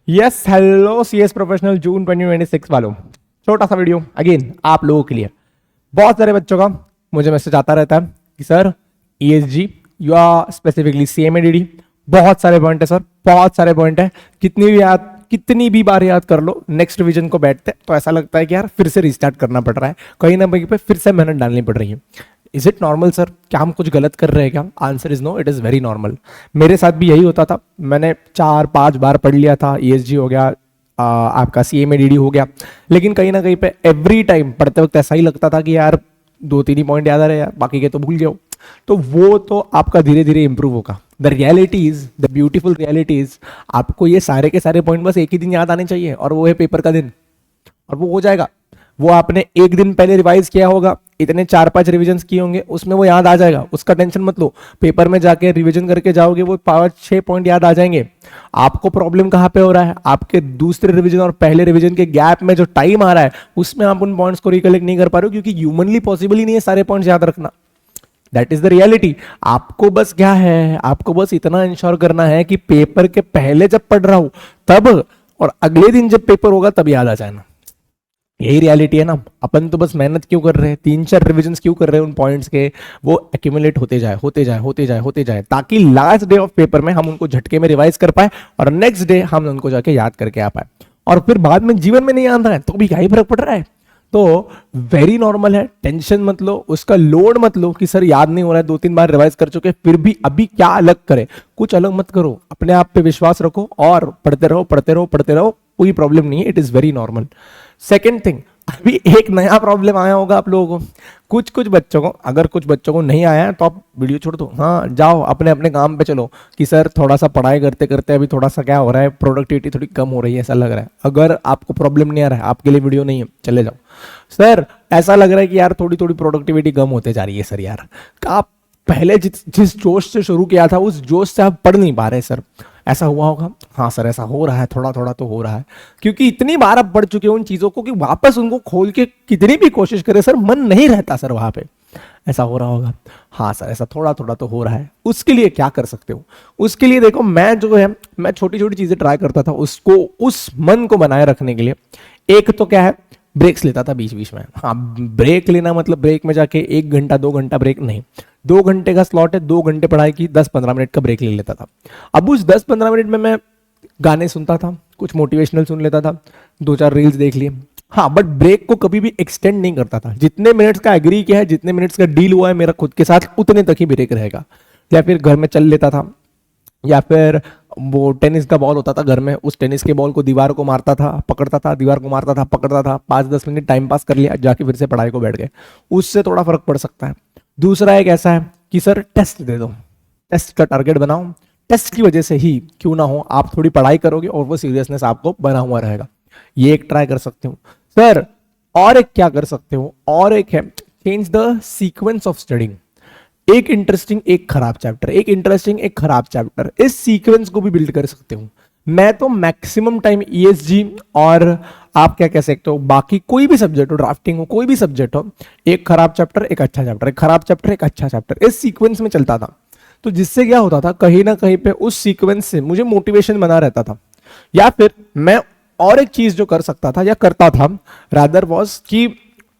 Yes hello CS professional जून 2026 वालों, छोटा सा वीडियो अगेन आप लोगों के लिए। बहुत सारे बच्चों का मुझे मैसेज आता रहता है कि सर ईएसजी या स्पेसिफिकली सीएमएडीडी बहुत सारे पॉइंट है सर, बहुत सारे पॉइंट है, कितनी भी बार याद कर लो, नेक्स्ट रिवीजन को बैठते तो ऐसा लगता है कि यार फिर से रिस्टार्ट करना पड़ रहा है, कहीं ना कहीं पे फिर से मेहनत डालनी पड़ रही है। Is it normal sir? क्या हम कुछ गलत कर रहे हैं क्या? Answer is no, it is very normal. मेरे साथ भी यही होता था। मैंने 4-5 बार पढ़ लिया था, ईएसजी हो गया, आपका सीएमएडीडी हो गया, लेकिन कहीं ना कहीं पे एवरी टाइम पढ़ते वक्त ऐसा ही लगता था कि यार 2-3 ही पॉइंट याद आ रहे हैं, बाकी के तो भूल गए। तो वो तो आपका धीरे धीरे इंप्रूव होगा। The reality is, the beautiful reality is, आपको ये सारे के सारे पॉइंट बस एक ही दिन याद आने चाहिए, और वो है पेपर का दिन, और वो हो जाएगा। वो आपने एक दिन पहले रिवाइज किया होगा, इतने 4-5 रिवीजन किए होंगे, उसमें वो याद आ जाएगा, उसका टेंशन मत लो। पेपर में जाके रिवीजन करके जाओगे, वो 5-6 पॉइंट याद आ जाएंगे। आपको प्रॉब्लम कहाँ पे हो रहा है? आपके दूसरे रिवीजन और पहले रिवीजन के गैप में जो टाइम आ रहा है, उसमें आप उन पॉइंट्स को रिकलेक्ट नहीं कर पा रहे हो, क्योंकि ह्यूमनली पॉसिबल ही नहीं है सारे पॉइंट्स याद रखना। That is the reality. आपको बस क्या है, आपको बस इतना इंश्योर करना है कि पेपर के पहले जब पढ़ रहा हूं तब, और अगले दिन जब पेपर होगा तब याद आ जाना। यही रियलिटी है ना। अपन तो बस मेहनत क्यों कर रहे हैं, 3-4 रिविजन्स क्यों कर रहे हैं उन पॉइंट्स के, वो एक्यूमुलेट होते जाए होते जाए होते जाए होते जाए, ताकि लास्ट डे ऑफ पेपर में हम उनको झटके में रिवाइज कर पाए और नेक्स्ट डे हम उनको जाके याद करके आ पाए। और फिर बाद में जीवन में नहीं आता है तो भी क्या ही फर्क पड़ रहा है। तो वेरी नॉर्मल है, टेंशन मत लो, उसका लोड मत लो कि सर याद नहीं हो रहा है, 2-3 बार रिवाइज कर चुके फिर भी अभी क्या अलग करे। कुछ अलग मत करो, अपने आप पे विश्वास रखो और पढ़ते रहो पढ़ते रहो पढ़ते रहो, कोई प्रॉब्लम नहीं है, it is very normal. Second thing, अभी एक नया प्रॉब्लम आया होगा आप लोगों को, कुछ बच्चों को, अगर कुछ बच्चों को नहीं आया है तो आप वीडियो छोड़ दो, हाँ जाओ अपने अपने काम पे चलो, कि सर थोड़ा सा पढ़ाई करते करते अभी थोड़ा सा क्या हो रहा है, प्रोडक्टिविटी थोड़ी कम हो रही है ऐसा लग रहा है। अगर आपको प्रॉब्लम नहीं आ रहा है, आपके लिए वीडियो नहीं है, चले जाओ। सर ऐसा लग रहा है कि यार थोड़ी थोड़ी प्रोडक्टिविटी कम होते जा रही है सर, यार आप पहले जिस जोश से शुरू किया था उस जोश से आप पढ़ नहीं पा रहे सर, ऐसा हुआ होगा। हाँ सर ऐसा हो रहा है, थोड़ा थोड़ा तो हो रहा है, क्योंकि इतनी बार आप पढ़ चुके हो उन चीजों को कि वापस उनको खोल के कितनी भी कोशिश करे सर मन नहीं रहता सर वहां पे, ऐसा हो रहा होगा। हाँ सर ऐसा थोड़ा थोड़ा तो हो रहा है। उसके लिए क्या कर सकते हो? उसके लिए देखो, मैं जो है मैं छोटी छोटी चीजें ट्राई करता था, उसको उस मन को बनाए रखने के लिए। एक तो क्या है, ब्रेक्स लेता था बीच बीच में। हाँ ब्रेक लेना मतलब ब्रेक में जाके 1 घंटा 2 घंटा ब्रेक नहीं, 2 घंटे का स्लॉट है, 2 घंटे पढ़ाई की, 10-15 मिनट का ब्रेक ले लेता था। अब उस 10-15 मिनट में मैं गाने सुनता था, कुछ मोटिवेशनल सुन लेता था, 2-4 रील्स देख लिए। हाँ बट ब्रेक को कभी भी एक्सटेंड नहीं करता था। जितने मिनट्स का एग्री किया है, जितने मिनट्स का डील हुआ है मेरा खुद के साथ, उतने तक ही ब्रेक रहेगा। या फिर घर में चल लेता था, या फिर वो टेनिस का बॉल होता था घर में, उस टेनिस के बॉल को दीवार को मारता था, पकड़ता था, दीवार को मारता था, पकड़ता था, 5-10 मिनट टाइम पास कर लिया, जाके फिर से पढ़ाई को बैठ गए। उससे थोड़ा फर्क पड़ सकता है। दूसरा एक ऐसा है कि सर टेस्ट दे दो, टेस्ट का टारगेट बनाओ, टेस्ट की वजह से ही क्यों ना हो आप थोड़ी पढ़ाई करोगे और वो सीरियसनेस आपको बना हुआ रहेगा। ये एक ट्राई कर सकते हो सर। और एक क्या कर सकते हो, और एक है change the sequence of studying. एक इंटरेस्टिंग एक खराब चैप्टर, एक इंटरेस्टिंग एक खराब चैप्टर, इस सीक्वेंस को भी बिल्ड कर सकते हो। मैं तो मैक्सिमम टाइम ईएसजी और आप क्या कह सकते हो, बाकी कोई भी सब्जेक्ट हो, ड्राफ्टिंग हो, कोई भी सब्जेक्ट हो, एक खराब चैप्टर एक अच्छा चैप्टर, एक खराब चैप्टर एक अच्छा चैप्टर, इस सीक्वेंस में चलता था। तो जिससे क्या होता था, कहीं ना कहीं पे उस सीक्वेंस से मुझे मोटिवेशन बना रहता था। या फिर मैं और एक चीज जो कर सकता था या करता था रादर वॉज कि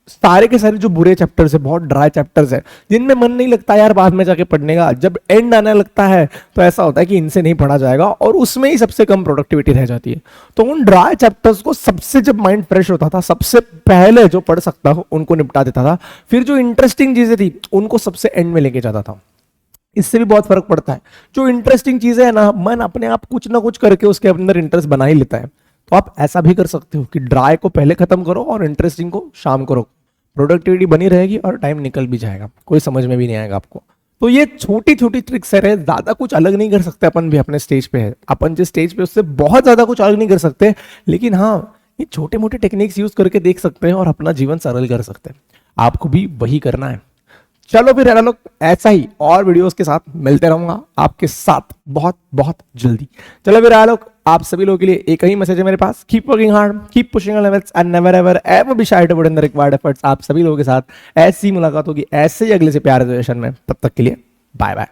सारे के सारे जो बुरे चैप्टर्स है, बहुत ड्राई चैप्टर्स है, जिनमें मन नहीं लगता यार बाद में जाके पढ़ने का, जब एंड आने लगता है तो ऐसा होता है कि इनसे नहीं पढ़ा जाएगा, और उसमें ही सबसे कम प्रोडक्टिविटी रह जाती है। तो उन ड्राई चैप्टर्स को सबसे, जब माइंड फ्रेश होता था, सबसे पहले जो पढ़ सकता हो उनको निपटा देता था। फिर जो इंटरेस्टिंग चीजें थी उनको सबसे एंड में लेके जाता था। इससे भी बहुत फर्क पड़ता है। जो इंटरेस्टिंग चीजें है ना, मन अपने आप कुछ ना कुछ करके उसके अंदर इंटरेस्ट बना ही लेता है। तो आप ऐसा भी कर सकते हो कि ड्राई को पहले खत्म करो और इंटरेस्टिंग को शाम करो, प्रोडक्टिविटी बनी रहेगी और टाइम निकल भी जाएगा, कोई समझ में भी नहीं आएगा आपको। तो ये छोटी छोटी ट्रिक्स है, ज्यादा कुछ अलग नहीं कर सकते अपन भी, अपने स्टेज पे है, अपन जिस स्टेज पे उससे बहुत ज्यादा कुछ अलग नहीं कर सकते, लेकिन हाँ ये छोटे मोटे टेक्निक्स यूज करके देख सकते हैं और अपना जीवन सरल कर सकते हैं। आपको भी वही करना है। चलो फिर यार लोग, ऐसा ही और वीडियोस के साथ मिलते रहूंगा आपके साथ बहुत बहुत जल्दी। चलो फिर यार लोग, आप सभी लोगों के लिए एक ही मैसेज है मेरे पास, keep working hard, keep pushing your limits and never ever ever be shy to put in the required efforts. आप सभी लोगों के साथ ऐसी मुलाकात होगी ऐसे ही अगले से प्यारे सेशन में, तब तक के लिए बाय बाय।